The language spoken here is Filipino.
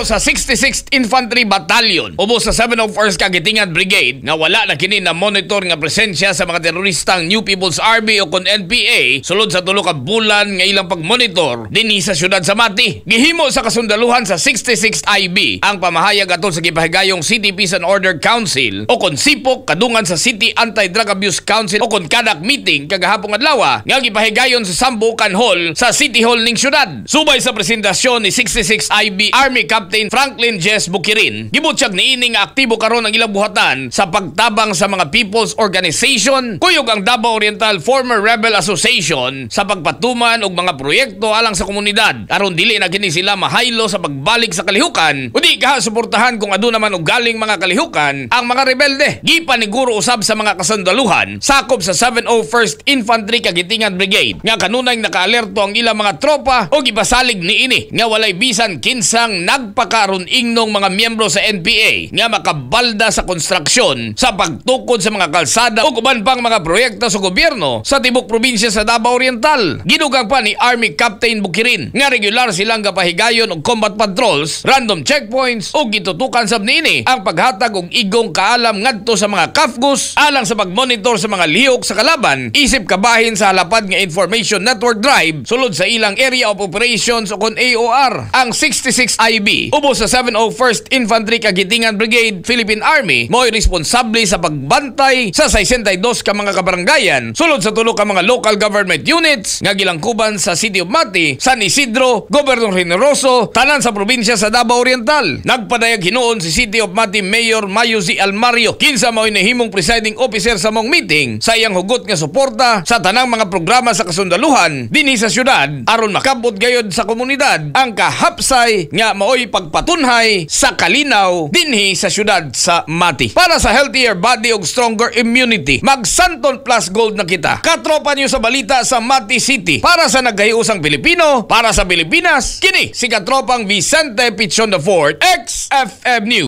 Nahitabo sa 66th Infantry Battalion ubos sa 701st Kagitingan Brigade nga wala na kini na monitor nga presensya sa mga teroristang New People's Army o kon NPA sulod sa tulo ka bulan nga ilang pagmonitor dinhi sa syudad sa Mati. Gihimo sa kasundaluhan sa 66th IB ang pamahayag atol sa gipahigayong City Peace and Order Council o kon SIPOC kadungan sa City Anti-Drug Abuse Council o kon kadak meeting kagahapong adlaw nga gipahigayon sa Sambucan Hall sa City Hall ning syudad. Subay sa presentasyon ni 66 IB Army Captain Franklin Jess Bukirin, gibutyag niini nga aktibo karon ang ilang buhatan sa pagtabang sa mga people's organization, kuyog ang Davao Oriental Former Rebel Association sa pagpatuman og mga proyekto alang sa komunidad aron dili na kini sila mahaylo sa pagbalik sa kalihukan udi kaha suportahan kung aduna man og galing mga kalihukan ang mga rebelde. Gipaniguro usab sa mga kasundaluhan sakop sa 701st Infantry Kagitingan Brigade nga kanunay nakaalerto ang ilang mga tropa o gipasalig niini nga walay bisan kinsang nagpakaron ingnong mga miyembro sa NPA nga makabalda sa konstruksyon sa pagtukod sa mga kalsada o uban pang mga proyekto sa gobyerno sa tibok probinsya sa Davao Oriental. Gidugang pa ni Army Captain Bukirin nga regular silang gapahigayon og combat patrols, random checkpoints o gitutukan sab niini ang paghatag og igong kaalam ngadto sa mga kafgus alang sa pagmonitor sa mga lihok sa kalaban isip kabahin sa halapad nga information network drive sulod sa ilang area of operations o kon AOR. Ang 66 IB ubos sa 701st Infantry Kagitingan Brigade Philippine Army mo'y responsable sa pagbantay sa 62 ka mga kabarangayan sulod sa tulo ka mga local government units nga gilangkuban sa City of Mati, San Isidro, Gobernador Generoso, tanan sa probinsya sa Davao Oriental. Nagpadayag hinuon si City of Mati Mayor Mayo Z. Almario kinsa mao'y nahimong presiding officer sa mong meeting sa iyang hugot nga suporta sa tanang mga programa sa kasundaluhan dinhi sa syudad aron makabot gayod sa komunidad ang kahapsay nga mao'y pagpatunhay sa kalinaw dinhi sa syudad sa Mati. Para sa healthier body ug stronger immunity, mag Santon Plus Gold na kita. Katropa niyo sa balita sa Mati City. Para sa nagkahiusang Pilipino, para sa Pilipinas, kini si katropang Vicente Pichon IV, XFM News.